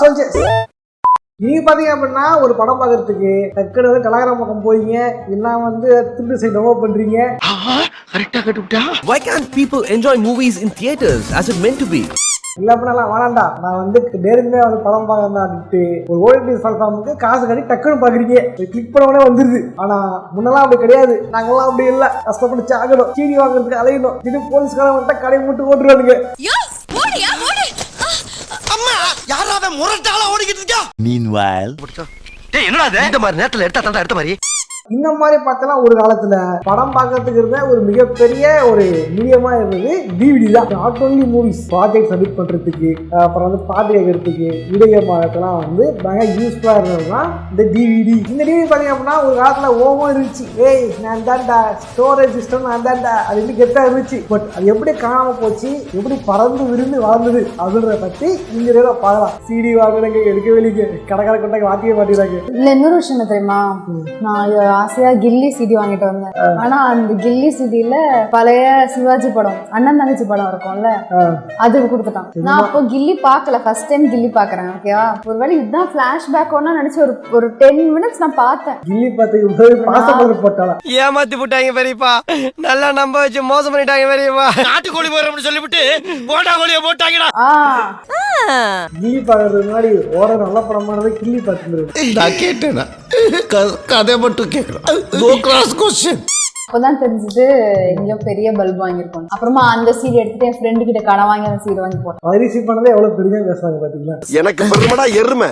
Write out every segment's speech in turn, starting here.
Soldiers. நீங்க பாத்தீங்க அப்படின்னா ஒரு படம் பாக்குறதுக்கு டக்குனு வந்து டெலகிராம் பக்கம் போறீங்க, இல்ல வந்து திருட்டு சைட் டவுன்லோட் பண்றீங்க. கரெக்ட்டா கட்டுட்டா. Why can't people enjoy movies in theaters as it meant to be? இல்ல அப்படின்னா வேணாண்டா, நான் வந்து நேர்மையா வந்து படம் பார்க்கறேன்ட்டு ஒரு ஓடிடி பிளாட்ஃபார்முக்கு காசு கட்டி டக்குன்னு பாக்குறீங்க, கிளிக் பண்ண உடனே வந்துருது. ஆனா முன்னெல்லாம் அப்படி கிடையாது. நாங்கெல்லாம் அப்படி இல்ல, கஷ்டப்பட்டு ஆகணும், சீடி வாங்குறதுக்கு அலையணும். இது போலீஸ்காரன் வந்துட்டா கடையை மட்டும் ஓட்டுருவானுங்க. Meanwhile, டேய் என்னடா இது? இந்த மாதிரி நேரத்துல எடுத்த மாதிரி இந்த மாதிரி பார்த்தா ஒரு காலத்துல படம் பார்க்கறதுக்கு இருந்த ஒரு மிகப்பெரிய ஒரு மீடியமா இருந்தது டிவிடி தான். Not only movies, project submit பண்றதுக்கு, அப்புறம் வந்து பாட்டு கேட்கறதுக்கு, வீடியோ பார்க்கறதுலாம் வந்து பயங்கர யூஸ்ஃபுல்லா இருந்ததுன்னா இந்த டிவிடி. இந்த டிவிடி பார்த்தீங்க அப்படின்னா ஒரு காலத்துல ஓவம் இருந்துச்சு. ஏய் நான் தான்டா ஸ்டோரேஜ் சிஸ்டம், நான் தான்டா அது எப்படி கெத்தா இருந்துச்சு. பட் அது எப்படி காணாம போச்சு, எப்படி பறந்து விருந்து வளர்ந்தது அப்படின்றத பத்தி இந்த நேரம் பார்க்கலாம். சிடி வாங்கினங்க எடுக்க வெளியே கடற்கரை கொண்டாங்க வாத்தியே மாட்டிடுறாங்க. இல்ல இன்னொரு விஷயம் என்ன தெரியுமா, நான் ஆசையா கில்லி சிடி வாங்கிட்டு வந்தேன். ஆனா அந்த கில்லி சிடில பழைய சிவாஜி படம், அண்ணன் தங்கச்சி படம் இருக்கும்ல, அதுக்கு கொடுத்துட்டான். நான் அப்போ கில்லி பாக்கல, ஃபர்ஸ்ட் டைம் கில்லி பாக்குறேன். ஓகேவா, ஒருவேளை இதுதான் பிளாஷ்பேக் ஒன்னு நினைச்சு ஒரு 10 minutes நான் பார்த்தேன். கில்லி பார்த்து போட்டாலும் ஏமாத்தி போட்டாங்க பெரியப்பா, நல்லா நம்ப வச்சு மோசம் பண்ணிட்டாங்க பெரியப்பா. நாட்டுக்கோழி போறோம்னு சொல்லிவிட்டு போட்டா கோழியை போட்டாங்கடா. கில்லி பாக்குறதுக்கு முன்னாடி ஓர நல்ல படமானது கில்லி பார்த்துருந்தேன். நான் கேட்டேனா கதை மட்டும் கேட்கறேன். அப்பதான் தெரிஞ்சது எங்கேயோ பெரிய பல்ப் வாங்கியிருக்கோம். அப்புறமா அந்த சீடி எடுத்துட்டு என் ஃப்ரெண்டு கிட்ட கடை வாங்கி அந்த சீடி வாங்கி போட்டேன். பரிசு பண்ணதே எவ்வளவு பெருமையா பேசுறாங்க பாத்தீங்களா. எனக்கு பெருமடா எருமை.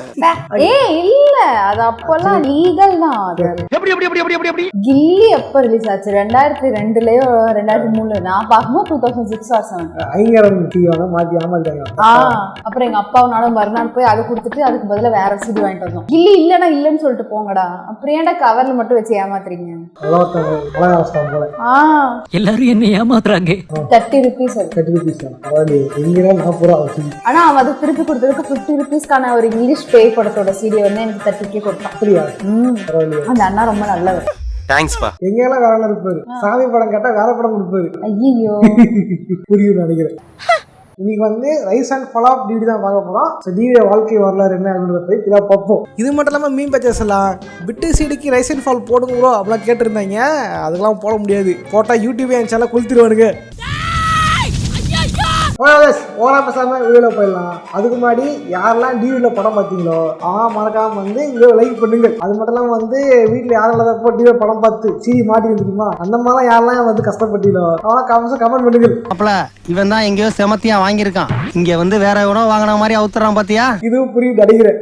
இல்ல அது அப்பெல்லாம் லீகல் தான். அது எப்படி கில்லி எப்ப ரிலீஸ் ஆச்சு, 2002லயோ 2003. நான் பார்க்கும்போது 2006 or 2007. ஐங்கரம் டிவியோட மாத்தி ஏமாத்தாங்க. அப்புறம் எங்க அப்பாவும் மறுநாள் போய் அதை கொடுத்துட்டு அதுக்கு பதிலா வேற சீடி வாங்கிட்டு வந்தோம். கில்லி இல்லன்னா இல்லன்னு சொல்லிட்டு போங்கடா, அப்புறம் ஏன்டா கவர்ல மட்டும் வச்சு ஏமாத்துறீங்க. எல்லாரும் என்ன ஏமாத்துறாங்க. 30 rupees. ஆனா அவன் அதை திருப்பி கொடுத்ததுக்கு 50 rupeesக்கான ஒரு இங்கிலீஷ் பேய் படத்தோட சீடியை வந்து எனக்கு 30 கொடுத்தான். அந்த அண்ணா ரொம்ப நல்லவர். தேங்க்ஸ்பா. எங்கெல்லாம் வேற இருப்பாரு, சாமி படம் கேட்டா வேற படம் கொடுப்பாரு. ஐயோ புரியுது நினைக்கிறேன். இன்னைக்கு வந்து rise and fall of DVD தான் பார்க்க போறோம். டிவியோட வாழ்க்கை வரலாறு என்ன அப்படின்றத போய் இதெல்லாம் பார்ப்போம். இது மட்டும் இல்லாமல் மீன் பர்ச்சேஸ் எல்லாம் விட்டு சீடிக்கு ரைஸ் அண்ட் ஃபால் போடுங்க ப்ரோ அப்படிலாம் கேட்டிருந்தாங்க. அதுக்கெல்லாம் போட முடியாது, போட்டால் யூடியூபே சேனல் கொளுத்திடுவானுங்க. ஓரா பேசாம வீடியோல போயிடலாம். அதுக்கு முன்னாடி யாரெல்லாம் டிவியில படம் பார்த்தீங்களோ மறக்காம வந்து வீடியோ லைக் பண்ணுங்க. அது மட்டும் இல்லாம வந்து வீட்டுல யாரும் இல்லாதப்போ டிவியில படம் பார்த்து சீடி மாட்டி தெரியுமா, அந்த மாதிரிலாம் யாரெல்லாம் வந்து கஷ்டப்பட்டீங்களோ அவன் கமெண்ட் பண்ணுங்க. அப்பல இவன் தான் எங்கேயோ செமத்தியா வாங்கியிருக்கான், இங்க வந்து வேற எவனோ வாங்கின மாதிரி அவுத்துறான் பாத்தியா. இதுவும் புரியுது அடிக்கிறேன்.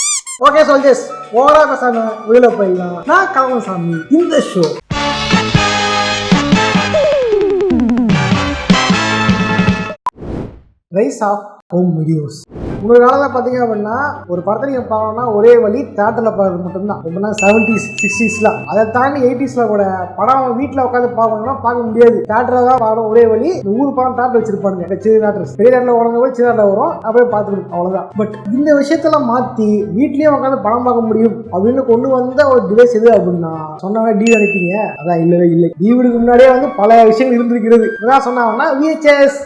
ஓகே சோல்ஜர்ஸ், ஓரா பேசாம வீடியோல போயிடலாம். நான் கமல்சாமி. இந்த show rise of home videos. உங்கள் காலத்தில் பார்த்தீங்க அப்படின்னா ஒரு படத்தை நீங்கள் பார்க்கணும்னா ஒரே வழி தேட்டரில் பார்க்கறது மட்டும்தான். எப்படின்னா 70s 60sலாம், அதை தாண்டி 80sல கூட படம் வீட்டில் உட்காந்து பார்க்கணும்னா பார்க்க முடியாது, தேட்டரில் தான் பார்க்கணும். ஒரே வழி இந்த ஊர் படம் தேட்டர் வச்சிருப்பாங்க, சின்ன தேட்டர், பெரிய தேட்டரில் உடனே போய் சின்ன தேட்டரில் வரும், அப்படியே பார்த்துக்கணும், அவ்வளோதான். பட் இந்த விஷயத்தெல்லாம் மாற்றி வீட்லேயே உட்காந்து படம் பார்க்க முடியும் அப்படின்னு கொண்டு வந்த ஒரு டிவைஸ் எது அப்படின்னா சொன்னாங்க டிவி அனுப்பிங்க. அதான் இல்லவே இல்லை. டிவிக்கு முன்னாடியே வந்து பல விஷயங்கள் இருந்திருக்கிறது. இதான் சொன்னாங்கன்னா VHS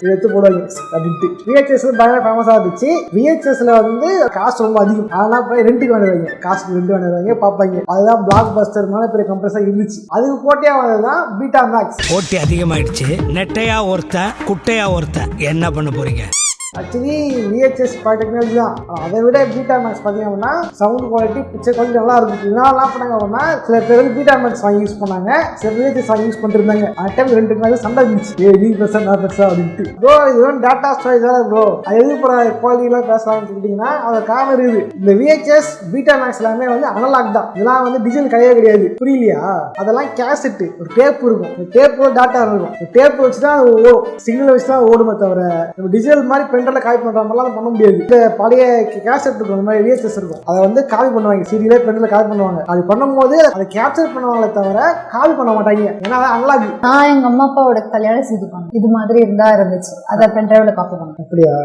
எடுத்து போடுவாங்க அப்படின்ட்டு. VHS பயங்கர ஃபேமஸாக இருந்துச்சு. VHSல வந்து காஸ்ட் ரொம்ப அதிகம், அதெல்லாம் போய் ரெண்டுக்கு வாங்கிடுவாங்க, காஸ்ட் ரெண்டு வாங்கிடுவாங்க பார்ப்பாங்க. அதுதான் பிளாக் பஸ்டர் மாதிரி பெரிய கம்ப்ரஸாக இருந்துச்சு. அதுக்கு போட்டியா வந்ததுதான் பீட்டா மேக்ஸ். போட்டி அதிகமாயிடுச்சு, நெட்டையா ஒருத்த குட்டையா ஒருத்த, என்ன பண்ண போறீங்க? ஆக்சுவலி VHS டெக்னாலஜி தான். அதை விட பீட்டா மேக்ஸ் பார்த்தீங்க அப்படின்னா சவுண்ட் குவாலிட்டி, பிக்சர் குவாலிட்டி நல்லா இருக்கும். இதெல்லாம் பண்ணாங்க அப்படின்னா சில பேர் பீட்டா மேக்ஸ் வாங்கி யூஸ் பண்ணாங்க, சில VHS வாங்கி யூஸ் பண்ணிருந்தாங்க. அந்த டைம் ரெண்டு மேலே சண்டை இருந்துச்சு, நீ பெருசா நான் பெருசா அப்படின்ட்டு. ப்ரோ இது வந்து டேட்டா ஸ்டோரேஜ் தான் ப்ரோ, அது எது குவாலிட்டிலாம் பேசலாம்னு சொல்லிட்டீங்கன்னா அதை காரணம் இருக்குது. இந்த VHS பீட்டா மேக்ஸ் எல்லாமே வந்து அனலாக் தான், இதெல்லாம் வந்து டிஜிட்டல் கிடையாது. புரியலையா? அதெல்லாம் கேசட்டு, ஒரு டேப் இருக்கும், இந்த டேப்போட டேட்டா இருக்கும், டேப் வச்சு தான் அது ஓடும், சிக்னல் வச்சு தான் ஓடுமே தவிர டிஜிட்டல் மாதிரி பென்ட்ரைவ்ல காப்பி பண்ற மாதிரிலாம் பண்ண முடியாது. இந்த பழைய கேசட் இருக்கும், அந்த மாதிரி VHS இருக்கும், அதை வந்து காப்பி பண்ணுவாங்க, சீரியலே பென்ட்ரைவ்ல காப்பி பண்ணுவாங்க. அது பண்ணும்போது அதை கேப்சர் பண்ணுவாங்களே தவிர காப்பி பண்ண மாட்டாங்க, ஏன்னா அது அனலாக். நான் எங்க அம்மா அப்பாவோட கல்யாண சீடி பண்ணேன், இது மாதிரி இருந்தா இருந்துச்சு, அதை பென்ட்ரைவ்ல காப்பி பண்ணுவாங்க. அப்படியா?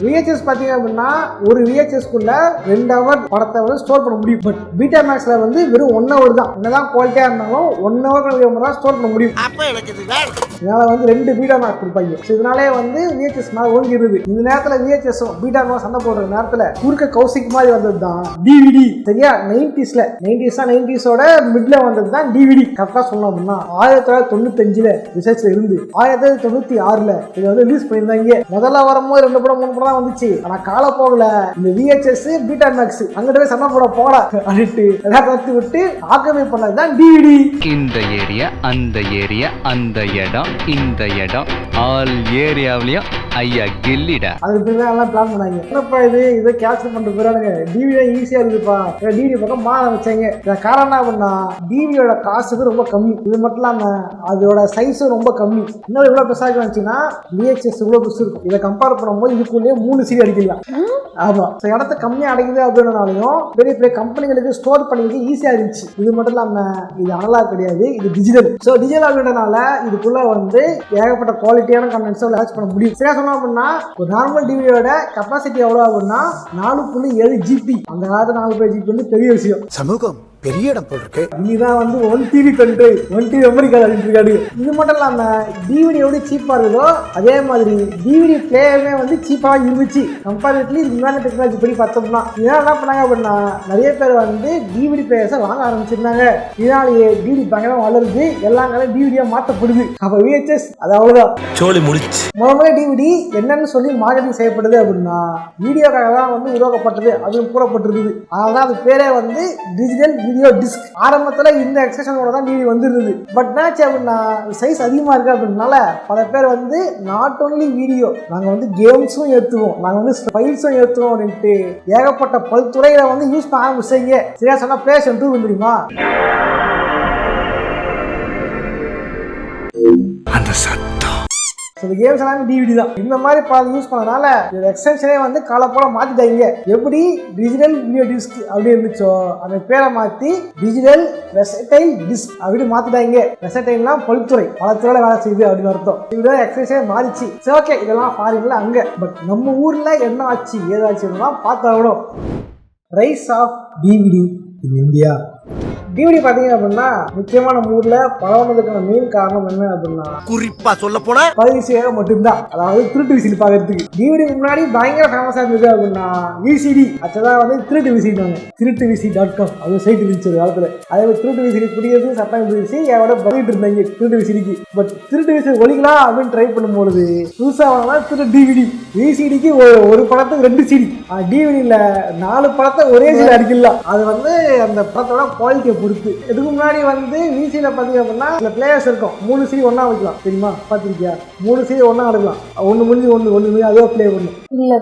VHS பாத்தீங்க அப்படின்னா ஒரு VHS குள்ள 2 hour படத்தை வந்து ஸ்டோர் பண்ண முடியும். பட் பீட்டா மேக்ஸ்ல வந்து வெறும் 1 hour தான், என்னதான் குவாலிட்டியா இருந்தாலும் 1 hour தான் ஸ்டோர் பண்ண முடியும். இதனால வந்து 2 பீட்டா மேக்ஸ் கொடுப்பாங்க. இதனாலே வந்து VHS மேல ஓங்கிருது. இந்த நேரத்துல VHS பீட்டா சண்டை போடுற நேரத்துல குறுக்க கௌசிக் மாதிரி வந்தது தான் DVD. சரியா? 90s மிட்ல வந்தது தான் DVD. கரெக்டா சொல்லணும் அப்படின்னா 1995ல ரிசர்ச்ல இருந்து 1996ல இது வந்து ரிலீஸ் பண்ணியிருந்தாங்க. முதல்ல வரும்போது 2 படம் 3 படம் தான் வந்துச்சு. ஆனா காலப்போகல இந்த VHS பீட்டா மேக்ஸ் அங்கிட்ட போய் சண்டை போட போடா அப்படின்ட்டு எல்லாம் கத்து விட்டு ஆக்கிரமிப்பு பண்ணது தான் DVD. இந்த ஏரியா அந்த ஏரியா அந்த இடம் இந்த இடம் ஆல் ஏரியாவிலயும் ஐயா கில்லிடா. அதுக்கு எல்லாம் பிளான் பண்ணாங்க. என்னப்பா இதை கேப்சர் பண்ணிட்டு போறானுங்க, டிவிடி ஈஸியா இருக்குப்பா, டிவிடி பக்கம் மாற வச்சாங்க. இதை காரணம் அப்படின்னா டிவிடியோட காசுக்கு ரொம்ப கம்மி. இது மட்டும் இல்லாம அதோட சைஸும் ரொம்ப கம்மி. இன்னும் இவ்வளவு பெருசாக வந்துச்சுன்னா VHS இவ்வளவு பெருசு இருக்கும். இதை கம்பேர் பண்ணும்போது இதுக்குள்ளேயே 3 CD அடிக்கலாம். ஆமா, இடத்த கம்மியா அடைக்குது அப்படின்னாலையும் பெரிய பெரிய கம்பெனிகளுக்கு ஸ்டோர் பண்ணிக்க ஈஸியா இருந்துச்சு. இது மட்டும் இல்லாம இது அனலாக் கிடையாது, இது டிஜிட்டல். ஸோ டிஜிட்டல் அப்படின்றனால இதுக்குள்ள வந்து ஏகப்பட்ட குவாலிட்டியான கண்டென்ட்ஸை லான்ச் பண்ண முடியும். சரியா சொன்னோம் அப்படின்னா ஒரு நார்மல் டிவியோட கெப்பாசிட்டி எவ்வளோ அப்படின்னா 4.7 GB. அந்த காலத்துல 4.7 GB வந்து பெரிய விஷயம். சமூகம் பெரிய இடம் போல் இருக்கு. இனிதான் வந்து 1 TV கண்டு 1 TV மெமரி கார்டு அப்படின்னு இருக்காரு. இது மட்டும் இல்லாம DVD எப்படி சீப்பா இருக்குதோ அதே மாதிரி DVD பிளேயருமே வந்து சீப்பா இருந்துச்சு. கம்பேரிட்டிவ்லி முன்னாடி டெக்னாலஜி படி பார்த்தோம்னா இதனால என்ன பண்ணாங்க அப்படின்னா நிறைய பேர் வந்து DVD பிளேயர்ஸை வாங்க ஆரம்பிச்சிருந்தாங்க. இதனாலேயே DVD பயங்கரம் வளருது, எல்லா காலம் DVD மாற்றப்படுது. அப்ப VHS அது அவ்வளவுதான், சோழி முடிச்சு. முதல்ல DVD என்னன்னு சொல்லி மார்க்கெட்டிங் செய்யப்படுது அப்படின்னா வீடியோக்காக தான் வந்து உருவாக்கப்பட்டது, அதுவும் கூறப்பட்டிருக்குது. அதனால அது பேரே வந்து டிஜிட்டல் வீடியோ டிஸ்க். ஆரம்பத்துல இந்த எக்ஸ்டென்ஷனோட தான் டிவி வந்துருது. பட் மேட்ச் அப்படின்னா சைஸ் அதிகமா இருக்கு அப்படின்னால பல பேர் வந்து நாட் ஓன்லி வீடியோ, நாங்க வந்து கேம்ஸும் ஏற்றுவோம், நாங்க வந்து ஃபைல்ஸும் ஏற்றுவோம் அப்படின்ட்டு ஏகப்பட்ட பல்துறையில வந்து யூஸ் பண்ண ஆரம்பிச்சீங்க. சரியா சொன்னா PlayStation 2 வந்துருமா? அந்த சத்தம் இந்த கேம்ஸ் எல்லாம் DVD தான். இந்த மாதிரி பாதி யூஸ் பண்ணனால இந்த எக்ஸ்டென்ஷனே வந்து காலப்போல மாத்திட்டாங்க. எப்படி டிஜிட்டல் வீடியோ டிஸ்க் அப்படி இருந்துச்சோ அந்த பேரை மாத்தி டிஜிட்டல் வெர்சடைல் டிஸ்க் அப்படி மாத்திட்டாங்க. வெர்சடைல்னா பல்துறை, பல துறையில வேலை செய்யுது அப்படின்னு அர்த்தம். இதுதான் எக்ஸ்டென்ஷனே மாறிச்சு. சரி, ஓகே, இதெல்லாம் ஃபாரின்ல அங்க. பட் நம்ம ஊர்ல என்ன ஆச்சு ஏதாச்சுன்னா பார்த்தாகணும். Rise of DVD in India. DVD பாத்தீங்க அப்படின்னா முக்கியமா நம்ம ஊர்ல பரவனதுக்கான மெயின் காரணம் என்ன அப்படின்னா குறிப்பா சொல்ல போனா பரிசுக்காக மட்டும்தான். அதாவது திருட்டு விசில் பாக்குறதுக்கு. DVD முன்னாடி பயங்கர ஃபேமஸா இருந்தது அப்படின்னா VCD. அதுதான் வந்து திருட்டு விசில், திருட்டு விசி.com அது சைட் இருந்துச்சு ஒரு காலத்துல. அதே மாதிரி திருட்டு விசில் குடிக்கிறது சட்டம் இருந்துச்சு, எவ்வளோ பண்ணிட்டு இருந்தாங்க திருட்டு விசிலிக்கு. பட் திருட்டு விசில் ஒழிக்கலாம் அப்படின்னு ட்ரை பண்ணும்போது புதுசா வாங்கினா திருட்டு DVD. VCDக்கு ஒரு படத்துக்கு 2 CD, DVDல 4 படத்தை ஒரே CD அடிக்கலாம். அது வந்து அந்த படத்தோட குவாலிட்டியை பொறுத்து. இதுக்கு முன்னாடி வந்து VCல பாத்தீங்க அப்படின்னா சில பிளேயர்ஸ் இருக்கும், 3 CD ஒன்னா வைக்கலாம். தெரியுமா? பாத்திருக்கியா? 3 CD ஒன்னா எடுக்கலாம், ஒன்னு முடிஞ்சு ஒன்னு அதே பிளே பண்ணும். இல்ல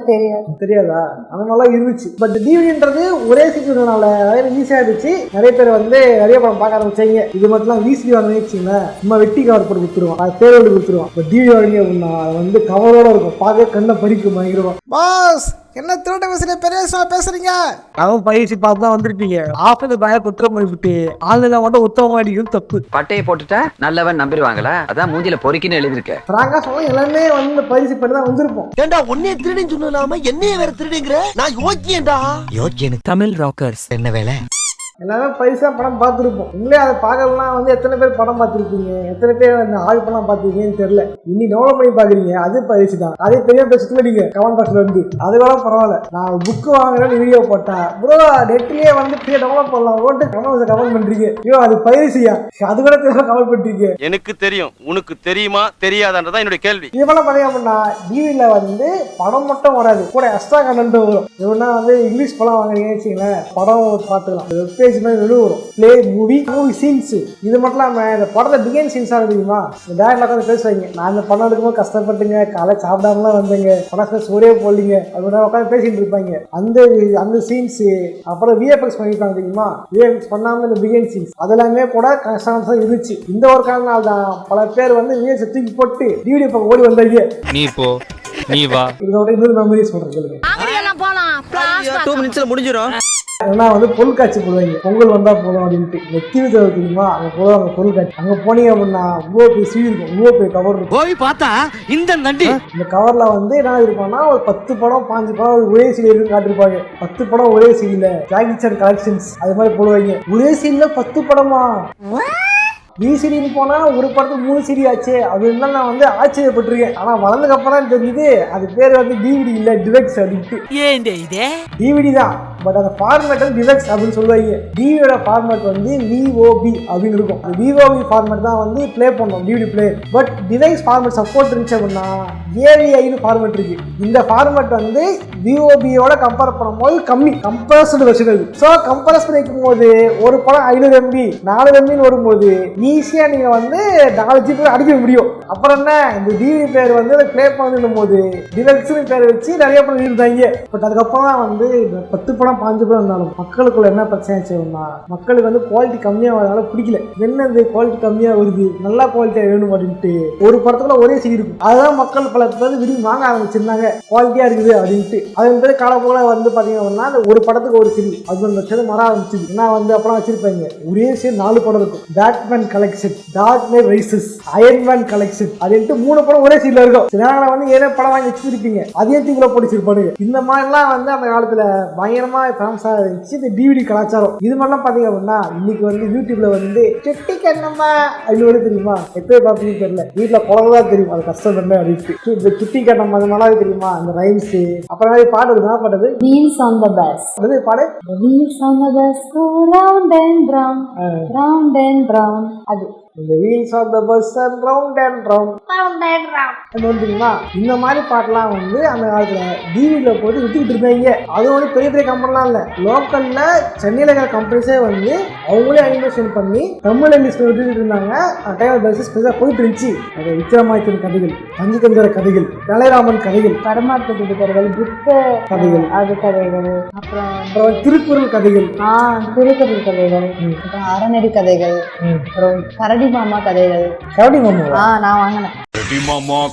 தெரியாதா? அந்த மாதிரிலாம் இருந்துச்சு. பட் டிவிடின்றது ஒரே சீக்கிரனால ஈஸியா இருந்துச்சு. நிறைய பேர் வந்து நிறைய படம் பார்க்க ஆரம்பிச்சாங்க. இது மட்டும் VCD வாங்க வச்சுங்க, நம்ம வெட்டி கவர் போட்டு கொடுத்துருவோம், அது பேர் எழுதி கொடுத்துருவோம். பட் டிவி வாங்கி அப்படின்னா அது வந்து கவரோட இருக்கும், பார்க்க கண்ணை பறிக்கும் பயங்கரமா. பாஸ் என்ன திருட்ட விசில பெரிய பேசுறீங்க? அவன் பயிற்சி பார்த்து தான் வந்திருப்பீங்க. ஆஃபர் பய குற்றம் பண்ணிவிட்டு ஆளுநர் மட்டும் உத்தமமாடியும் தப்பு. பட்டையை போட்டுட்டா நல்லவன் நம்பிடுவாங்களா? அதான் மூஞ்சில பொறுக்கின்னு எழுதிருக்க. பிராங்கா சொல்ல எல்லாமே வந்து பயிற்சி பண்ணி தான் வந்திருப்போம். ஏண்டா ஒன்னே திருடின்னு சொல்லாம என்னைய வேற திருடிங்கிற? நான் யோக்கியேண்டா. யோக்கியனுக்கு தமிழ் ராக்கர்ஸ் என்ன வேலை? எல்லாமே பைசா படம் பார்த்துருப்போம். உங்களே அதை பார்க்கலாம் வந்து எத்தனை பேர் படம் பார்த்துருப்பீங்க, எத்தனை பேர் அந்த ஆள் படம் பார்த்துருக்கீங்கன்னு தெரியல. இன்னி டெவலப் பண்ணி பார்க்குறீங்க, அது பயிற்சி தான். அதே பெரிய பேசுறது நீங்க கமெண்ட் பாக்ஸ்ல இருந்து அது கூட பரவாயில்ல. நான் புக்கு வாங்குறேன்னு வீடியோ போட்டேன் ப்ரோ, நெட்லயே வந்து பெரிய டெவலப் பண்ணலாம் ஓட்டு கமெண்ட் பண்றீங்க. ஐயோ அது பயிற்சியா? அது கூட தெரியல கமெண்ட் பண்றீங்க. எனக்கு தெரியும், உனக்கு தெரியுமா தெரியாதான்றதான் என்னுடைய கேள்வி. இது பண்ண பாத்தீங்க அப்படின்னா டிவில வந்து படம் மட்டும் வராது, கூட எக்ஸ்ட்ரா கண்டென்ட் வரும். இவனா வந்து இங்கிலீஷ் படம் வாங்குறீங்கன்னு வச்சுங்களேன், படம் பார்த்துக்கலாம். வரும் பிளே மூவி சீன்ஸ். இது மட்டும் இல்லாம இந்த படத்தை பிகின் சீன்ஸா தெரியுமா? டேரக்டர் உட்காந்து பேசுவாங்க, நான் இந்த படம் எடுக்கும்போது கஷ்டப்பட்டுங்க, காலை சாப்பிடாமலாம் வந்தேங்க, படம் ஒரே போடலீங்க அப்படின்னு உட்காந்து பேசிட்டு இருப்பாங்க. அந்த சீன்ஸ் அப்புறம் VFX பண்ணிருப்பாங்க தெரியுமா? VFX பண்ணாம இந்த பிகின் சீன்ஸ் அதெல்லாமே கூட கஷ்டமா இருந்துச்சு. இந்த ஒரு காரணத்தால தான் பல பேர் வந்து VFX தூக்கி போட்டு DVD பக்கம் ஓடி வந்தாங்க. நீ போ நீ வா. இதோட இன்னொரு மெமரி சொல்றேன் கேளுங்க. 2 மினிட்ஸ்ல முடிஞ்சிடும். ஏன்னா வந்து பொருள் காட்சி போடுவாங்க, பொங்கல் வந்தா போதும் அப்படின்ட்டு. நெத்திவி தெரியுமா? அங்க போடுவாங்க பொருள் காட்சி. அங்க போனீங்க அப்படின்னா இவ்வளோ பெரிய சீடி இருக்கும், இவ்வளோ பெரிய கவர் இருக்கும். போய் பார்த்தா இந்த நண்டி இந்த கவர்ல வந்து என்ன இருப்பான்னா ஒரு 10 படம் 5 படம் ஒரே சீடி இருக்கு காட்டிருப்பாங்க. 10 படம் ஒரே சீடியில ஜாக்கி சான் கலெக்ஷன்ஸ் அது மாதிரி போடுவாங்க. ஒரே சீடியில 10 படமா? VCDன்னு போனா ஒரு படத்துக்கு 3 CD ஆச்சு அப்படின்னு நான் வந்து ஆச்சரியப்பட்டிருக்கேன். ஆனா வளர்ந்ததுக்கு அப்புறம் தான் தெரிஞ்சுது அது பேர் வந்து DVD இல்ல டிவெக்ஸ் அப்படின்ட்டு. DVD தான், பட் அந்த ஃபார்மேட் வந்து டிவெக்ஸ் அப்படின்னு சொல்லுவாங்க. டிவியோட ஃபார்மேட் வந்து VOB அப்படின்னு இருக்கும். அந்த VOB ஃபார்மேட் தான் வந்து ப்ளே பண்ணோம் DVD player. But device format support இருந்துச்சு அப்படின்னா AVIன்னு ஃபார்மேட் இருக்கு. இந்த ஃபார்மேட் வந்து VOBயோட கம்பேர் பண்ணும்போது கம்மி கம்ப்ரஸ்டு வெர்ஷன் அது. ஸோ கம்ப்ரஸ் பண்ணி வைக்கும் போது ஒரு படம் 500 MB 4 MBன்னு வரும்போது ஈஸியா நீங்க வந்து 4 GB அடிக்க முடியும். அப்புறம் என்ன, இந்த DVD பிளேயர் வந்து அதை ப்ளே பண்ணும் போது டிவெக்ஸ்னு பேர் வச்சு நிறைய படம் இருந்தாங்க. பட் அதுக்கப்புறம் தான் வந்து 10 படம் 5 படம் இருந்தாலும் மக்களுக்குள்ள என்ன பிரச்சனை ஆச்சுன்னா, மக்களுக்கு வந்து குவாலிட்டி கம்மியாக வரதால பிடிக்கல. என்னது குவாலிட்டி கம்மியாக வருது, நல்லா குவாலிட்டியாக வேணும் அப்படின்ட்டு ஒரு படத்துல ஒரே CD இருக்கும். அதுதான் மக்கள் பல பேர் விரும்பி வாங்க ஆரம்பிச்சிருந்தாங்க, குவாலிட்டியா இருக்குது அப்படின்ட்டு. அதன் பேர் காலப்போல வந்து பாத்தீங்கன்னா அந்த ஒரு படத்துக்கு ஒரு CD அது ஒரு லட்சம் மாற ஆரம்பிச்சுது. ஏன்னா வந்து அப்புறம் வச்சிருப்பாங்க ஒரே சரி 4 படம் இருக்கும். Batman collection, Dark Knight Rises, Iron Man collection அப்படின்ட்டு 3 படம் ஒரே சீட்ல இருக்கும். சில வந்து ஏதோ படம் வாங்கி வச்சிருப்பீங்க, அதே தீக்குள்ள போட்டுச்சிருப்பானுங்க. இந்த மாதிரிலாம் வந்து அந்த காலத்துல பயங்கரமா ஃபேமஸா இருந்துச்சு இந்த DVD கலாச்சாரம். இது மாதிரிலாம் பாத்தீங்க அப்படின்னா இன்னைக்கு வந்து யூடியூப்ல வந்து செட்டி கண்ணம்மா அப்படின்னு தெரியுமா, எப்பயே பார்ப்பீங்கன்னு தெரியல, வீட்டுல குழந்தைதான் தெரியும் அது கஷ்டம் என்ன அப்படின்ட்டு. இந்த சுட்டி கண்ணம்மா அது மாதிரி தெரியுமா, அந்த ரைம்ஸ். அப்புறம் பாட்டு என்ன பாடுது, Wheels on the bus. அது பாடு, Wheels on the bus go round and round, round and round. அது இந்த wheels of the bus and round and round தெரியுமா. இந்த மாதிரி பாட்டெல்லாம் வந்து அந்த காலத்துல டிவில போட்டு வித்துக்கிட்டு இருந்தாங்க. அது வந்து பெரிய பெரிய கம்பெனிலாம் இல்லை, லோக்கல்ல சென்னையில் இருக்கிற கம்பெனிஸே வந்து அவங்களே அனிமேஷன் பண்ணி தமிழ் இங்கிலீஷ்ல விட்டுட்டு இருந்தாங்க. டைம் பேசிஸ் பெருசாக போயிட்டு இருந்துச்சு. அது விக்ரமாதித்தன் கதைகள், பஞ்சதந்திர கதைகள், கலைராமன் கதைகள், பரமார்த்த கதைகள், புத்த கதைகள், அது கதைகள், அப்புறம் திருக்குறள் கதைகள், திருக்குறள் கதைகள், அப்புறம் அறநெறி கதைகள், அப்புறம் கரடி மாமா கதைகள். கரடி மாமா நான் வாங்கினேன்.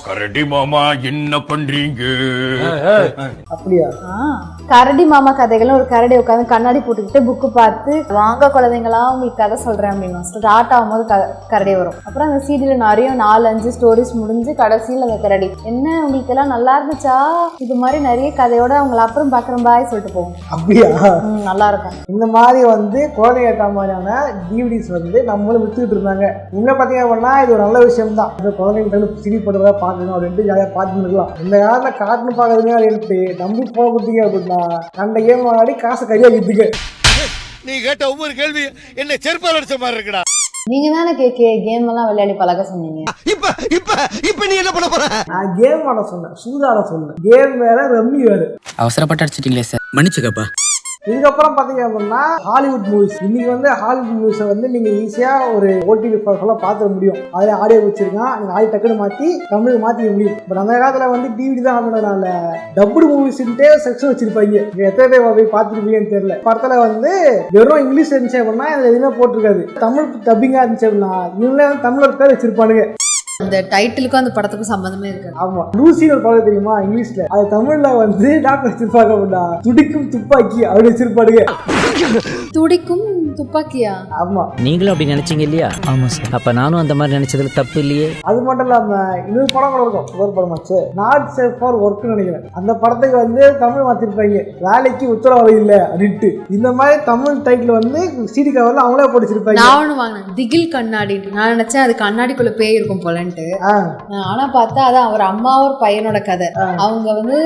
கரடி மாமா என்ன பண்றீங்க அப்படியா? கரடி மாமா கதைகள். ஒரு கரடி உட்காந்து கண்ணாடி போட்டுக்கிட்டு புக்கு பார்த்து வாங்க குழந்தைங்களா உங்களுக்கு கதை சொல்றேன் அப்படின்னு ஸ்டார்ட் ஆகும்போது கரடி வரும். அப்புறம் அந்த சீடியில நிறைய 4-5 ஸ்டோரிஸ் முடிஞ்சு கடைசியில் அந்த கரடி என்ன உங்களுக்கு எல்லாம் நல்லா இருந்துச்சா, இது மாதிரி நிறைய கதையோட அவங்களை அப்புறம் பாக்குறேன் பாய் சொல்லிட்டு போகும். அப்படியா? நல்லா இருக்கும். இந்த மாதிரி வந்து குழந்தைங்க ஏற்ற மாதிரியான டிவிடிஸ் வந்து நம்மளும் வித்துக்கிட்டு இருந்தாங்க. இன்னும் பார்த்தீங்க அப்படின்னா இது ஒரு நல்ல விஷயம் தான். இந்த குழந்தைங்களுக்கு சிடி போடுறதா பார்க்கணும் அப்படின்ட்டு ஜாலியாக பார்த்துன்னு இருக்கலாம். இந்த காலத்தில் கார்ட்டூன் பார்க்கறதுங்க அப்படின்ட்டு நம்பி போக கொடுத்தீங்க அப்படின்னா கண்ட கேம் விளையாடி காசை கையாக வித்துக்க. நீ கேட்ட ஒவ்வொரு கேள்வி என்ன செருப்பால் அடிச்ச மாதிரி இருக்குடா. நீங்க தானே கேம் எல்லாம் விளையாடி பழக சொன்னீங்க. இப்ப நீ என்ன பண்ண போற? நான் கேம் ஆட சொன்னேன், சூதாட சொன்னேன். கேம் வேற, ரம்மி வேற. அவசரப்பட்டு அடிச்சிட்டீங்களே சார், மன்னிச்சுக்கப்பா. இதுக்கப்புறம் பார்த்தீங்க அப்படின்னா ஹாலிவுட் மூவிஸ். இன்னைக்கு வந்து ஹாலிவுட் மூவிஸை வந்து நீங்கள் ஈஸியாக ஒரு OTT பிளாட்ஃபார்ம்ல பார்த்துக்க முடியும். அதில் ஆடியோ வச்சிருக்கான், நீங்கள் ஆடி டக்குன்னு மாற்றி தமிழுக்கு மாற்றிக்க முடியும். பட் அந்த காலத்தில் வந்து டிவிடி தான் ஆனதுனால டப்புடு மூவிஸ்ன்ட்டே செக்ஷன் வச்சிருப்பாங்க. எத்தனை பேர் போய் பார்த்துருப்பீங்கன்னு தெரியல. படத்தில் வந்து வெறும் இங்கிலீஷ் இருந்துச்சு அப்படின்னா இதில் எதுவுமே போட்டிருக்காது. தமிழ் டப்பிங்காக இருந்துச்சு அப்படின்னா இவங்களே வந்து தமிழோட பேர் வச்சிருப்பானுங்க. அந்த டைட்டிலுக்கும் அந்த படத்துக்கும் சம்பந்தமே இருக்கு. ஆமா, லூசின்னு ஒரு படம் தெரியுமா இங்கிலீஷ்ல, அது தமிழ்ல வந்து டாக்டர் வச்சிருப்பாங்க அப்படின்னா துடிக்கும் துப்பாக்கி அப்படி வச்சிருப்பாடுங்க. துடிக்கும் துப்பாக்கியா? ஆமா, நீங்களும் அப்படி நினைச்சீங்க இல்லையா? ஆமா சார். அப்ப நானும் அந்த மாதிரி நினைச்சதுல தப்பு இல்லையே. அது மட்டும் இல்லாம இன்னொரு படம் கூட இருக்கும், ஒரு படமாச்சு நாட் சேஃப் ஃபார் ஒர்க்னு நினைக்கிறேன். அந்த படத்துக்கு வந்து தமிழ் மாத்திருப்பாங்க, வேலைக்கு உத்தரவாதம் இல்லை அப்படின்ட்டு. இந்த மாதிரி தமிழ் டைட்டில் வந்து சிடி கவர்ல அவங்களே போட்டுச்சிருப்பாங்க. நான் ஒண்ணு வாங்கினேன், திகில் கண்ணாடி. நான் நினைச்சேன் அது கண்ணாடிக்குள்ள பேய் இருக்கும் போலன்ட்டு. ஆனா பார்த்தா அதான் அவர் அம்மா ஒரு பையனோட கதை. அவங்க வந்து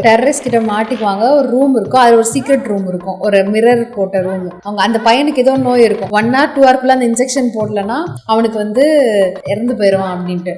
டெரரிஸ்ட் கிட்ட மாட்டிக்குவாங்க. ஒரு ரூம் இருக்கும், அது ஒரு சீக்ரெட் ரூம் இருக்கும், ஒரு மிரர் போட்ட ரூம். அவங்க அந்த பையனுக்கு ஏதோ நோய் இருக்கும், 1 or 2 hours அந்த இன்ஜெக்ஷன் போடலன்னா அவனுக்கு வந்து இறந்து போயிடுவான் அப்படின்ட்டு.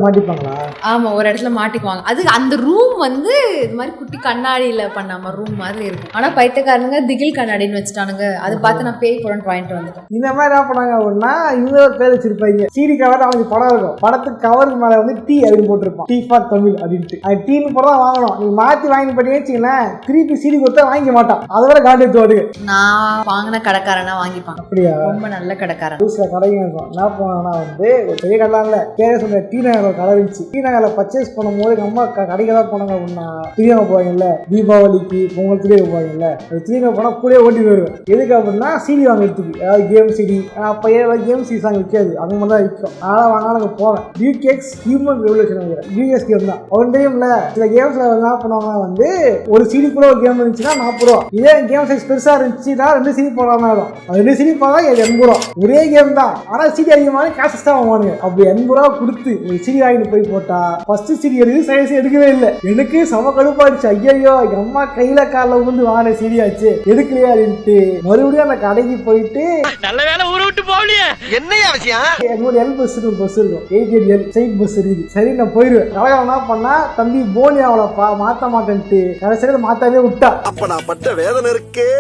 மாட்டிப்பாங்களா? ஆமா, ஒரு இடத்துல மாட்டிக்குவாங்க. அது அந்த ரூம் வந்து இது மாதிரி குட்டி கண்ணாடியில பண்ணாம ரூம் மாதிரி இருக்கும். ஆனா பைத்தியக்காரனுங்க திகில் கண்ணாடின்னு வச்சுட்டானுங்க. அதை பார்த்து நான் பேய் போறேன்னு வாங்கிட்டு வந்துட்டேன். இந்த மாதிரி என்ன பண்ணாங்க அப்படின்னா இன்னொரு பேர் வச்சிருப்பாங்க. சிடி கவர் அவனுக்கு படம் இருக்கும், படத்துக்கு கவருக்கு மேல வந்து டி அப்படின்னு போட்டிருப்பான், டி ஃபார் தமிழ் அப்படின்ட்டு. அது டீன்னு போட தான் வாங்கணும். நீ மாத்தி வாங்கி பண்ணி வச்சுங்களேன், திருப்பி சிடி கொடுத்தா வாங்கிக்க மாட்டான். அதோட காண்டி எடுத்துவாடுங்க. நான் வாங்கின கடைக்காரனா வாங்கிப்பான். அப்படியா? ரொம்ப நல்ல கடைக்காரன். லூஸ்ல கடைங்க இருக்கும். என்ன போனா வந்து ஒரு பெரிய கடலாம் இல்ல, பேர சொல்ற டி நகர் கடை இருந்துச்சு. டி நகர்ல பர்ச்சேஸ் பண்ணும்போது எங்க அம்மா கடைக்கு தான் போனாங்க அப்படின்னா திரியாம போவாங்கல்ல, தீபாவளிக்கு பொங்கல் திரியாம போவாங்கல்ல, அது திரியாம போனா கூட ஓட்டி வருவேன். எதுக்கு அப்படின்னா சிடி வாங்கிறதுக்கு, அதாவது கேம் சிடி. அப்பயே கேம் சிடி சாங் விற்காது, அந்த மாதிரி தான் விற்கும். அதனால வாங்கினா போவேன். டியூகேக்ஸ் ஹியூமன் ரெவல்யூஷன் யூஎஸ் கேம் தான். ஒரு டைம்ல சில கேம்ஸ்ல என்ன பண்ணுவாங்க வந்து ஒரு CD கூட ஒரு கேம் இருந்துச்சுன்னா 40 ரூபா. இதே கேம் சைஸ் பெருசா இருந்துச்சுன்னா 2 CD போடாம இருக்கும். 2 CD போதா 80 ரூபா. ஒரே கேம் தான், ஆனா CD அதிகமான காசு தான் வாங்குவாங்க. அப்படி 80 ரூபா கொடுத்து ஒரு CD வாங்கிட்டு போய் போட்டா ஃபர்ஸ்ட் CD எடுத்து சைஸ் எடுக்கவே இல்லை. எனக்கு சம கடுப்பாயிடுச்சு. ஐயோ எங்க அம்மா கையில கால வந்து வாங்கின CD ஆச்சு எடுக்கலையா அப்படின்ட்டு மறுபடியும் அந்த கடைக்கு போயிட்டு நல்ல வேலை ஊரை விட்டு போகலையே. என்னையா விஷயம்? எங்களோட எல் பஸ் ஒரு பஸ் இருக்கும், 88L சைட் பஸ் இருக்குது. சரி நான் போயிருவேன். கலகம் என்ன பண்ணா, தம்பி போனி அவளப்பா மாத்த மாட்டேன்ட்டு கடைசியில மாத்தாவே விட்டா. அப்ப நான் பட்ட வேதனை இருக்கே,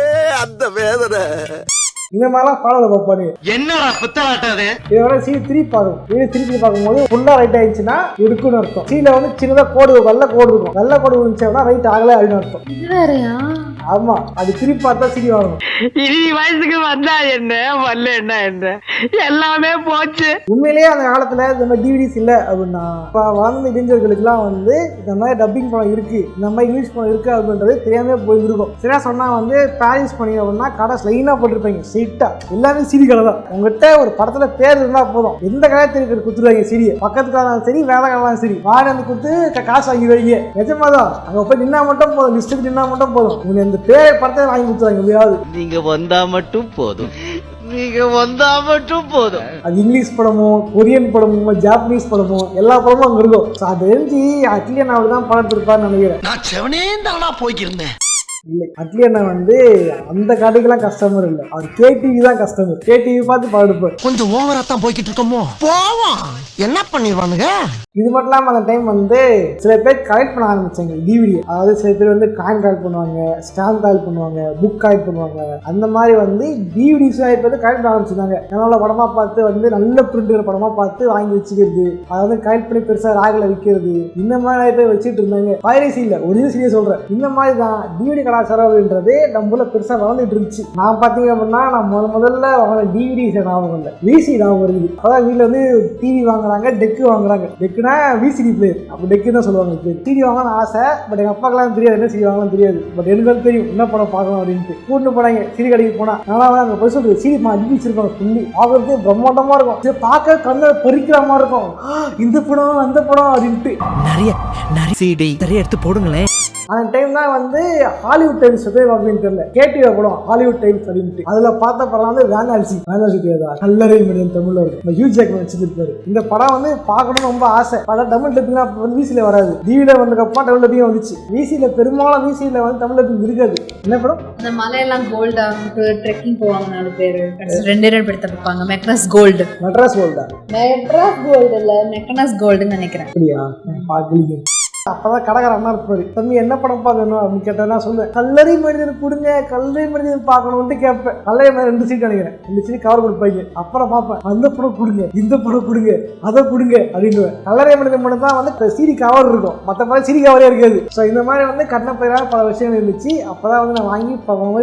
அந்த வேதனை. இந்த மாதிரிலாம் ஃபாலோல பார்ப்பானு. என்னடா புத்தாட்டாது? இதோட சீன் திருப்பி பார்க்கும். திருப்பி பார்க்கும்போது ஃபுல்லா ரைட் ஆயிடுச்சுன்னா இருக்குன்னு அர்த்தம். சீல வந்து சின்னதா கோடு வெள்ளை கோடு இருக்கும். வெள்ளை கோடு இருந்துச்சுன்னா ரைட் ஆகல அப்படின்னு அர்த்தம். இது வேறயா? ஆமா, அது திருப்பி பார்த்தா CD வாங்கணும். இனி வயசுக்கு வந்தா என்ன வரல என்ன எல்லாமே போச்சு. உண்மையிலேயே அந்த காலத்துல இந்த மாதிரி டிவிடிஸ் இல்ல அப்படின்னா இப்ப வளர்ந்த இளைஞர்களுக்கு எல்லாம் வந்து இந்த மாதிரி டப்பிங் படம் இருக்கு, இந்த மாதிரி இங்கிலீஷ் படம் இருக்கு அப்படின்றது தெரியாம போயிருக்கும். சரியா சொன்னா வந்து பாரிஸ் பண்ணி அப்படின்னா கடை லைனா போட்டிருப்பாங்க ஸ்ட்ரெயிட்டா. எல்லாமே CD கடை தான். உங்ககிட்ட ஒரு படத்துல பேர் இருந்தா போதும், எந்த கடை தெரிவிக்க கொடுத்துருவாங்க CD. பக்கத்துக்காக சரி வேலை கடலாம் சரி வாடி வந்து கொடுத்து காசு வாங்கி வைங்க. நிஜமாதான் அங்க போய் நின்னா மட்டும் போதும், லிஸ்ட்டுக்கு நின்னா மட்டும் போதும், உங்க இந்த பேரை படத்தை வாங்கி கொடுத்துருவாங்க எப்படியாவது. நீங்க வந்தா மட்டும் போதும், நீங்க வந்தா மட்டும் போதும். அது இங்கிலீஷ் படமோ கொரியன் படமோ ஜாப்பனீஸ் படமோ எல்லா படமும் அங்க இருக்கும். அது தெரிஞ்சு அட்லியன் அவர்தான் படம் எடுத்திருப்பான்னு நினைக்கிறேன். நான் செவனே தானா போய்க்கிருந்தேன். இல்லை, அட்லியண்ணா வந்து அந்த கடைக்கெல்லாம் கஸ்டமர் இல்லை, அவர் கேடிவி தான் கஸ்டமர். கேடிவி பார்த்து படம் எடுப்பார். கொஞ்சம் ஓவரா தான் போய்கிட்டு இருக்கோமோ. போவோம், என்ன பண்ணிடுவானுங்க. இது மட்டும் இல்லாமல் அந்த டைம் வந்து சில பேர் கலெக்ட் பண்ண ஆரம்பிச்சாங்க டிவிடி. அதாவது சில பேர் வந்து காயின் கலெக்ட் பண்ணுவாங்க, ஸ்டாம்ப் கலெக்ட் பண்ணுவாங்க, புக் கலெக்ட் பண்ணுவாங்க. அந்த மாதிரி வந்து டிவிடிஸ் இப்போ வந்து கலெக்ட் பண்ண ஆரம்பிச்சிருந்தாங்க. நல்ல படமா பார்த்து வந்து நல்ல பிரிண்ட் படமா பார்த்து வாங்கி வச்சுக்கிறது, அதை வந்து கலெக்ட் பண்ணி பெருசாக ராகில் விற்கிறது, இந்த மாதிரி நிறைய பேர் வச்சுட்டு இருந்தாங்க. பைரசி இல்லை, ஒரு சீரியா சொல்றேன். இந்த மாதிரி தான் டிவிடி கலாச்சாரம் அப்படின்றது நம்ம ஊர்ல பெருசாக வளர்ந்துட்டு இருந்துச்சு. நான் பார்த்தீங்க அப்படின்னா நான் முதல்ல வாங்கின டிவிடிஸ் ஞாபகம் இல்லை, விசி ஞாபகம் இருக்குது. அதாவது வீட்டில் வந்து டிவி வாங்குறாங்க, டெக்கு வாங்குறாங்க. டெக்குனா விசிடி பிளேயர், அப்போ டெக்கு தான் சொல்லுவாங்க. டிவி வாங்கணும்னு ஆசை, பட் எங்கள் அப்பாக்கெல்லாம் தெரியாது என்ன சிடி வாங்கலாம் தெரியாது. பட் எனக்கு தெரியும் என்ன படம் பார்க்கணும் அப்படின்ட்டு கூட்டு போனாங்க. சிடி கடைக்கு போனா நல்லா அங்கே போய் சொல்றது சிடி அடிக்க வச்சிருப்பாங்க சொல்லி பார்க்கறது பிரம்மாண்டமா இருக்கும். சரி பார்க்க கண்ணை பறிக்கிற மாதிரி இருக்கும், இந்த படம் அந்த படம் அப்படின்ட்டு நிறைய சிடி நிறைய எடுத்து போடுங்களேன். அந்த டைம் தான் வந்து ஹாலிவுட் டைம்ஸ் அப்படின்னு தெரியல, கேடிவி படம் ஹாலிவுட் டைம்ஸ் அப்படின்ட்டு அதுல பார்த்த படம் வந்து வேனால்சி தெரியாதா, கல்லறை மனிதன் தமிழ்ல இருக்கு, ஹியூ ஜாக்மன் வச்சிருப்பாரு. இந்த படம் வந்து பார்க்கணும்னு ரொம்ப ஆசை. படம் தமிழ் டப்பிங்னா வந்து விசில வராது, டிவில வந்ததுக்கப்புறம் தமிழ் டப்பிங் வந்துச்சு. விசில பெரும்பாலும் விசில வந்து தமிழ் டப்பிங் இருக்காது. என்ன படம்? அந்த மலையெல்லாம் கோல்டா ட்ரெக்கிங் போவாங்க 4 பேர், 2 படத்தை பார்ப்பாங்க. மெக்னஸ் கோல்டு. மெட்ராஸ் கோல்டா? மெட்ராஸ் கோல்டு இல்ல, மெக்னஸ் கோல்டுன்னு நினைக்கிறேன். அப்படியா? பார்க்கலீங்க. அப்பதான் கடைக்காரன்னா இருப்பாரு, தம்பி என்ன படம் பார்க்கணும் அப்படின்னு கேட்டா சொல்லுவேன், கல்லறை மனிதன் கொடுங்க, கல்லறை மனிதன் பார்க்கணும்னு கேட்பேன். கல்லறை மனிதன் 2 சீட் நினைக்கிறேன், 2 சீட் கவர் கொடுப்பாங்க. அப்புறம் பார்ப்பேன், அந்த படம் கொடுங்க, இந்த படம் கொடுங்க, அதை கொடுங்க அப்படின்னு. கல்லறை மனிதன் மட்டும் தான் வந்து சீடி கவர் இருக்கும், மற்ற மாதிரி சீடி கவரே இருக்காது. ஸோ இந்த மாதிரி வந்து கண்ணப்பையாக பல விஷயங்கள் இருந்துச்சு. அப்பதான் வந்து நான் வாங்கி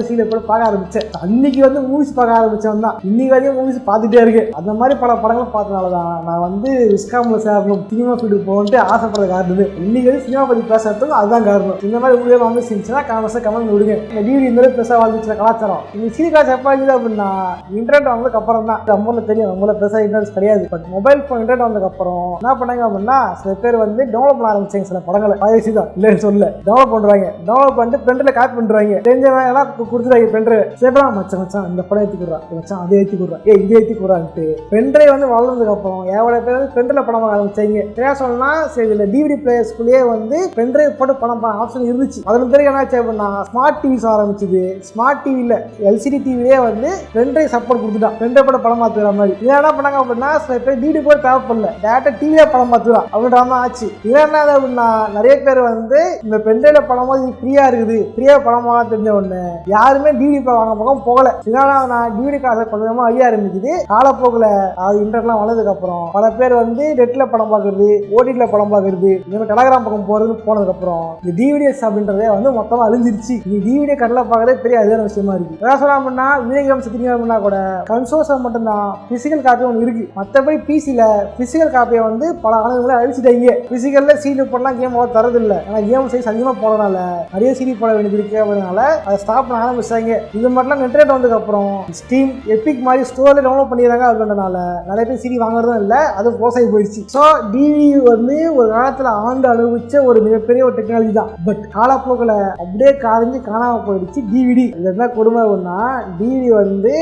சீடியை கூட பார்க்க ஆரம்பிச்சேன். அன்னைக்கு வந்து மூவிஸ் பார்க்க ஆரம்பிச்சவன் தான் இன்னைக்கு வரையும் மூவிஸ் பார்த்துட்டே இருக்கு. அந்த மாதிரி பல படங்கள் பார்த்தனாலதான் நான் வந்து விஸ்காம்ல சேரணும், சினிமா ஃபீல்டு போகணுட்டு ஆசைப்படுற காரணமே. இன்னைக்கு சினிமா பத்தி பேசுறதுக்கு அதுதான் காரணம். இந்த மாதிரி ஊழியர் வந்துச்சுன்னா கமெண்ட் விடுங்க. இந்த டிவி இந்த மாதிரி பெருசாக வாழ்ந்துச்சு கலாச்சாரம். இந்த சினி கலாச்சாரம் எப்போ இருந்தது அப்படின்னா இன்டர்நெட் வந்ததுக்கு அப்புறம் தான். நம்மள தெரியும், நம்மள பெருசாக இன்டர்நெட் கிடையாது. பட் மொபைல் ஃபோன் இன்டர்நெட் வந்ததுக்கு அப்புறம் என்ன பண்ணாங்க அப்படின்னா சில பேர் வந்து டெவலப் பண்ண ஆரம்பிச்சாங்க. சில படங்களை பயிற்சி தான் இல்லைன்னு சொல்ல டெவலப் பண்ணுறாங்க. டெவலப் பண்ணிட்டு பென்ட்ரைவ் காப்பி பண்ணுறாங்க, தெரிஞ்சவங்க எல்லாம் கொடுத்துருவாங்க பென்ட்ரைவ். சேப்பா மச்சான் இந்த படம் ஏற்றி கொடுறா, மச்சான் அதை ஏற்றி கொடுறா, இங்கே ஏற்றி கொடுறான்ட்டு பென்ட்ரைவ் வந்து வளர்ந்ததுக்கு அப்புறம் எவ்வளோ பேர் வந்து பென்ட்ரைவ் படம் ஆரம்பிச்சாங்க. சரியா சொன்னா சரி, இதில் டிவிடி பிளேயர்ஸ்குள்ளேயே வந்து பென்ட்ரைவ் போட்டு படம் ஆப்ஷன் இருந்துச்சு. அதன் பிறகு என்னாச்சு அப்படின்னா ஸ்மார்ட் டிவிஸ் ஆரம்பிச்சுது. ஸ்மார்ட் டிவியில் எல்சிடி டிவிலே வந்து பென்ட்ரைவ் சப்போர்ட் கொடுத்துட்டான், பென்ட்ரைவ் போட படம் பார்த்துக்கிற மாதிரி. இதை என்ன பண்ணாங்க அப்படின்னா சில பேர் டிவிடி கூட தேவைப்படல, டேரக்டா டிவியே படம் பார்த்துக்கலாம் அப்படின்ற மாதிரி ஆச்சு. இதை என்ன அப்படின்னா நிறைய பேர் வந்து இந்த பென்ட்ரைவ்ல படம் போது ஃப்ரீயா இருக்குது, ஃப்ரீயா படம் வாங்க தெரிஞ்ச ஒண்ணு யாருமே டிவிடி வாங்க பக்கம் போகல. இதனால நான் டிவிடி காசை கொஞ்சமா அழிய ஆரம்பிக்குது. காலப்போக்கில் அது இன்டர்நெட்லாம் வளர்ந்ததுக்கு அப்புறம் பல பேர் வந்து நெட்ல படம் பார்க்கறது, ஓடிடில படம் பார்க்கறது, இந்த மாதிரி டெலகிராம் பக்கம் போறதுன்னு போனதுக்கப்புறம் இந்த டிவிடிஎஸ் அப்படின்றதே வந்து மொத்தமாக அழிஞ்சிருச்சு. நீ டிவிடியை கடலை பார்க்கறதே பெரிய அதிகார விஷயமா இருக்கு. அதான் சொல்லாமன்னா வீடியோ கேம் சுத்தினா கூட கன்சோல்ஸ்ல மட்டும்தான் பிசிக்கல் காப்பி ஒன்று இருக்கு. மற்றபடி பிசியில் பிசிக்கல் காப்பியை வந்து பல ஆளுங்களை அழிச்சிட்டாங்க. பிசிக்கல்ல சீடி போடலாம் கேம் தரதில்லை. ஆனால் கேம் சைஸ் அதிகமாக போடறதுனால நிறைய சீடி போட வேண்டியது இருக்கு. அப்படினால அதை ஸ்டாப் பண்ண ஆரம்பிச்சாங்க. இது மட்டும் இன்டர்நெட் வந்ததுக்கு அப்புறம் ஸ்டீம் எபிக் மாதிரி ஸ்டோர்ல டவுன்லோட் பண்ணிடுறாங்க. அப்படின்றனால நிறைய பேர் சீடி வாங்குறதும் இல்லை, அதுவும் க்ளோஸ் ஆகி போயிடுச்சு. ஸோ டிவி வந்து ஒரு காலத்தில் ஆண்டு அனுபவிச்ச ஒரு மிகப்பெரிய ஒரு டெக்னாலஜி தான். பட் காலப்போக்கில் அப்படியே காரிஞ்சு காணாம போயிடுச்சு டிவிடி. இது என்ன கொடுமை அப்படின்னா டிவிடி வந்து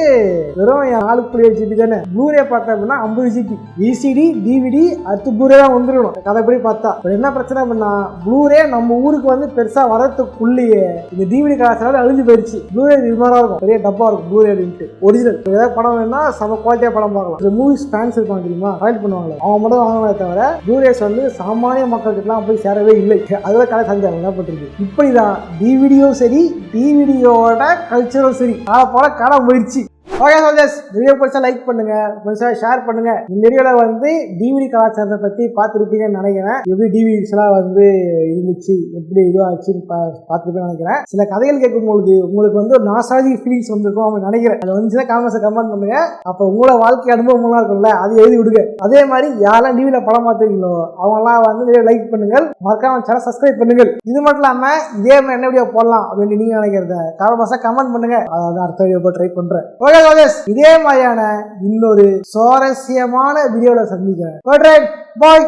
வெறும் 4.7 GB தானே. ப்ளூரே பார்த்தா அப்படின்னா 50 GB. விசிடி டிவிடி அடுத்து ப்ளூரே தான் வந்துடணும் கதைப்படி பார்த்தா. என்ன பிரச்சனை அப்படின்னா ப்ளூரே நம்ம ஊருக்கு வந்து பெருசா வரதுக்குள்ளேயே இந்த டிவிடி கலாச்சாரம் அழிஞ்சு போயிடுச்சு. ப்ளூரே விமானம் இருக்கும், பெரிய டப்பா இருக்கும் ப்ளூரே ஒரிஜினல். ஏதாவது படம் வேணும்னா சம குவாலிட்டியா படம் பார்க்கலாம். இந்த மூவிஸ் ஃபேன்ஸ் இருப்பாங்க தெரியுமா, கலெக்ட் பண்ணுவாங்க, அவங்க மட்டும் வாங்கினே தவிர ப்ளூரேஸ் வந்து சாமானிய மக்களுக்குலாம் போய் சேரவே இல்லை. அதுவே கலை சந்தை என்ன பண்ணிருக்கு. இப்படிதான் டிவிடியும் சரி டிவிடியோட கல்ச்சரும் சரி போல காலம் போயிடுச்சு. ஓகே சோல்ஜர்ஸ், வீடியோ பிடிச்சா லைக் பண்ணுங்க, ஷேர் பண்ணுங்க. இந்த வீடியோல வந்து டிவிடி கலாச்சாரத்தை பத்தி பார்த்துருப்பீங்கன்னு நினைக்கிறேன். எப்படி டிவிடிஸ் எல்லாம் வந்து இருந்துச்சு, எப்படி இதுவாச்சுன்னு பார்த்துருப்பேன்னு நினைக்கிறேன். சில கதைகள் கேட்கும்போது உங்களுக்கு வந்து ஒரு நாஸ்டாலஜி ஃபீலிங்ஸ் வந்திருக்கும் அப்படின்னு நினைக்கிறேன். அது வந்துச்சுன்னா கமெண்ட் பண்ணுங்க. அப்போ உங்களோட வாழ்க்கை அனுபவம்லாம் இருக்கும்ல, அது எழுதி விடுங்க. அதே மாதிரி யாரெல்லாம் டிவியில படம் பார்த்துருக்கீங்களோ அவங்களாம் வந்து லைக் பண்ணுங்கள், மறக்காம சேனல் சப்ஸ்கிரைப் பண்ணுங்கள். இது மட்டும் இல்லாம இதே மாதிரி என்ன வீடியோ போடலாம் அப்படின்னு நீங்க நினைக்கிறத கமெண்ட் பண்ணுங்க. அதாவது அடுத்த வீடியோ ட்ரை பண்றேன். ஓகே, இதே மாதிரியான இன்னொரு சுவாரஸ்யமான வீடியோல சந்திக்கிறேன். பாய்.